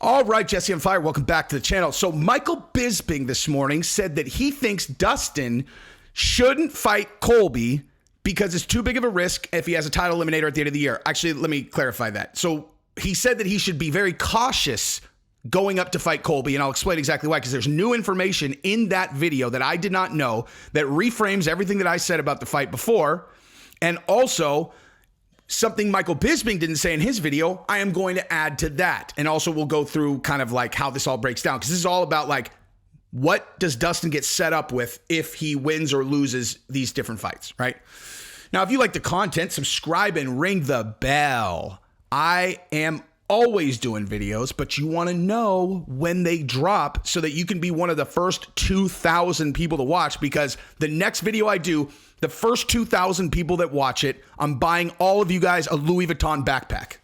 All right, Jesse on Fire, welcome back to the channel. So Michael Bisping this morning said that he thinks Dustin shouldn't fight Colby because it's too big of a risk if he has a title eliminator at the end of the year. Actually, let me clarify that. So he said that he should be very cautious going up to fight Colby, and I'll explain exactly why, because there's new information in that video that I did not know that reframes everything that I said about the fight before, and also something Michael Bisping didn't say in his video, I am going to add to that. And also we'll go through kind of like how this all breaks down, because this is all about like, what does Dustin get set up with if he wins or loses these different fights, right? Now, if you like the content, subscribe and ring the bell. I am always doing videos, but you want to know when they drop so that you can be one of the first 2,000 people to watch, because the next video I do, the first 2,000 people that watch it, I'm buying all of you guys a Louis Vuitton backpack.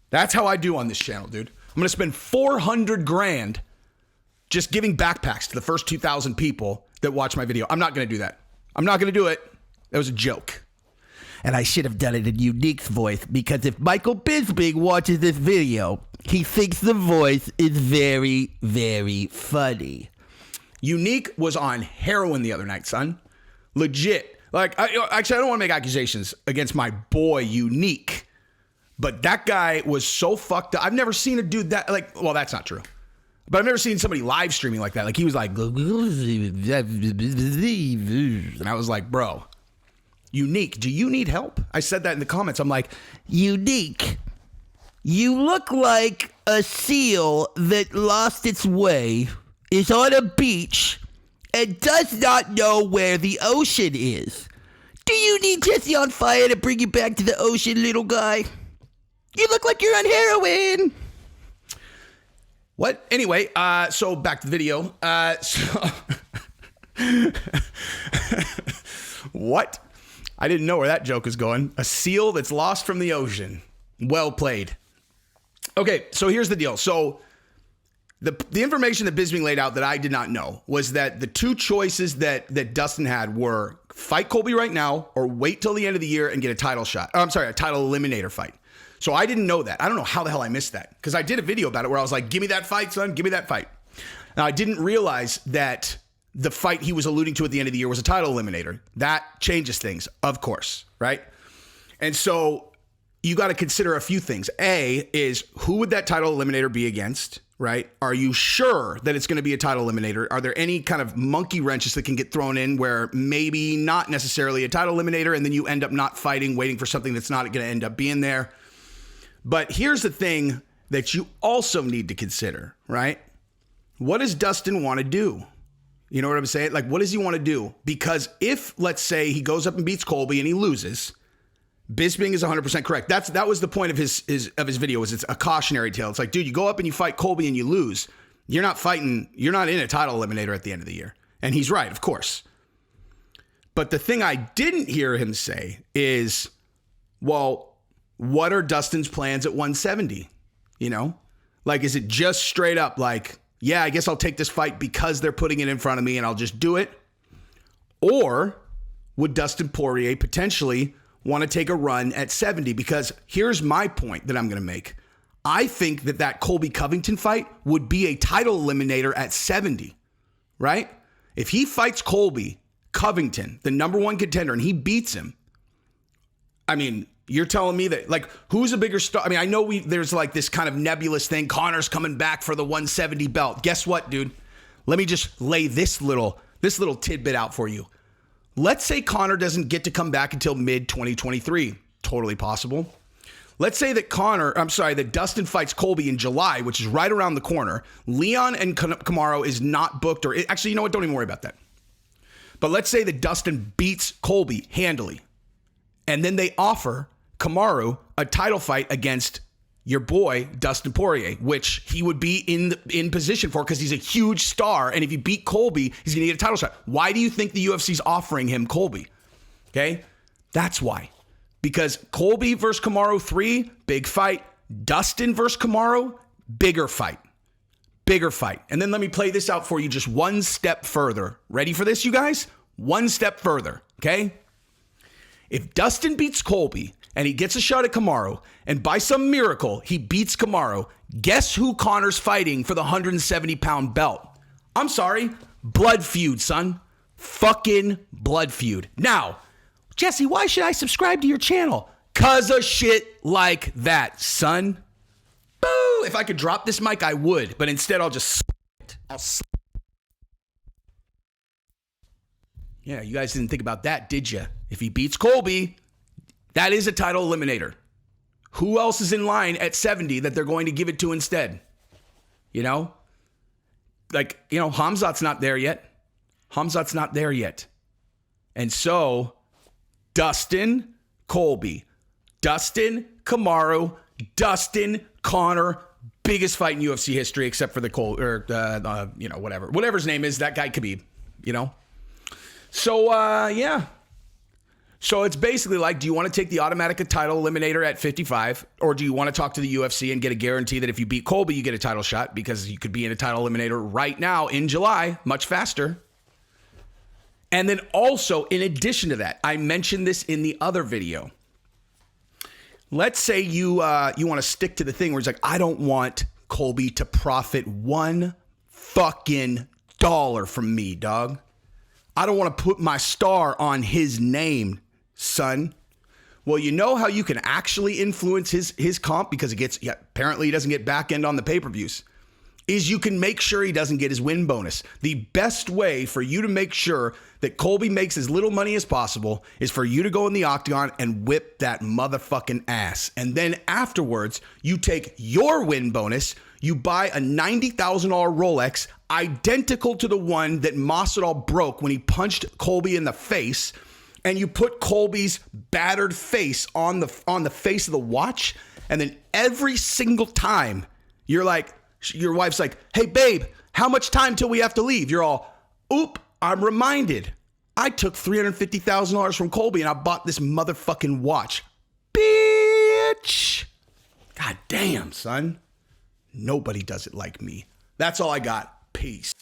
That's how I do on this channel, dude. I'm going to spend 400 grand just giving backpacks to the first 2,000 people that watch my video. I'm not going to do that. I'm not going to do it. That was a joke. And I should have done it in Unique's voice, because if Michael Bisping watches this video, he thinks the voice is very, very funny. Unique was on heroin the other night, son. Legit. Like, actually, I don't want to make accusations against my boy Unique, but that guy was so fucked up. I've never seen a dude that, like, well, that's not true. But I've never seen somebody live streaming like that. Like, he was like, and I was like, bro, Unique, do you need help? I said that in the comments. I'm like, Unique, you look like a seal that lost its way, is on a beach, and does not know where the ocean is. Do you need Jesse on Fire to bring you back to the ocean, little guy? You look like you're on heroin. What? Anyway, so back to the video. What? I didn't know where that joke was going. A seal that's lost from the ocean. Well played. Okay, so here's the deal. So the information that Bisping laid out that I did not know was that the two choices that Dustin had were fight Colby right now or wait till the end of the year and get a title shot. Oh, I'm sorry, a title eliminator fight. So I didn't know that. I don't know how the hell I missed that, because I did a video about it where I was like, give me that fight, son. Give me that fight. Now, I didn't realize that the fight he was alluding to at the end of the year was a title eliminator. That changes things, of course, right? And so you got to consider a few things. A is, who would that title eliminator be against, right? Are you sure that it's going to be a title eliminator? Are there any kind of monkey wrenches that can get thrown in where maybe not necessarily a title eliminator and then you end up not fighting, waiting for something that's not going to end up being there? But here's the thing that you also need to consider, right? What does Dustin want to do? You know what I'm saying? Like, what does he want to do? Because if, let's say, he goes up and beats Colby and he loses, Bisping is 100% correct. That was the point of his video, was it's a cautionary tale. It's like, dude, you go up and you fight Colby and you lose. You're not in a title eliminator at the end of the year. And he's right, of course. But the thing I didn't hear him say is, well, what are Dustin's plans at 170? You know, like, is it just straight up like, yeah, I guess I'll take this fight because they're putting it in front of me and I'll just do it? Or would Dustin Poirier potentially want to take a run at 70? Because here's my point that I'm going to make. I think that Colby Covington fight would be a title eliminator at 70, right? If he fights Colby Covington, the number one contender, and he beats him, I mean, you're telling me that, like, who's a bigger star? I mean, I know there's like this kind of nebulous thing. Conor's coming back for the 170 belt. Guess what, dude? Let me just lay this little tidbit out for you. Let's say Conor doesn't get to come back until mid-2023. Totally possible. Let's say that Dustin fights Colby in July, which is right around the corner. Leon and Kamaru is not booked, or actually, you know what? Don't even worry about that. But let's say that Dustin beats Colby handily, and then they offer Kamaru a title fight against your boy Dustin Poirier, which he would be in position for because he's a huge star, and if you beat Colby, he's gonna get a title shot. Why do you think the UFC's offering him Colby? Okay, that's why. Because Colby versus Kamaru 3, big fight. Dustin versus Kamaru, bigger fight. Bigger fight. And then let me play this out for you just one step further. Ready for this, you guys? One step further, okay? If Dustin beats Colby, and he gets a shot at Kamaru, and by some miracle, he beats Kamaru, guess who Conor's fighting for the 170-pound belt? I'm sorry, blood feud, son. Fucking blood feud. Now, Jesse, why should I subscribe to your channel? 'Cause of shit like that, son. Boo! If I could drop this mic, I would, but instead I'll just Yeah, you guys didn't think about that, did you? If he beats Colby, that is a title eliminator. Who else is in line at 70 that they're going to give it to instead? You know? Like, you know, Hamzat's not there yet. Hamzat's not there yet. And so, Dustin, Colby. Dustin, Kamaru. Dustin, Conor. Biggest fight in UFC history except for the whatever. Whatever his name is, that guy Khabib, you know? So, yeah. So it's basically like, do you want to take the automatic title eliminator at 55? Or do you want to talk to the UFC and get a guarantee that if you beat Colby, you get a title shot? Because you could be in a title eliminator right now in July, much faster. And then also, in addition to that, I mentioned this in the other video. Let's say you want to stick to the thing where it's like, I don't want Colby to profit $1 fucking dollar from me, dog. I don't want to put my star on his name, son. Well, you know how you can actually influence his comp because apparently he doesn't get back end on the pay-per-views, is you can make sure he doesn't get his win bonus. The best way for you to make sure that Colby makes as little money as possible is for you to go in the octagon and whip that motherfucking ass. And then afterwards, you take your win bonus, you buy a $90,000 Rolex identical to the one that Masvidal broke when he punched Colby in the face, and you put Colby's battered face on the face of the watch, and then every single time you're like, your wife's like, hey babe, how much time till we have to leave? You're all, oop, I'm reminded. I took $350,000 from Colby and I bought this motherfucking watch. Bitch. God damn, son. Nobody does it like me. That's all I got. Peace.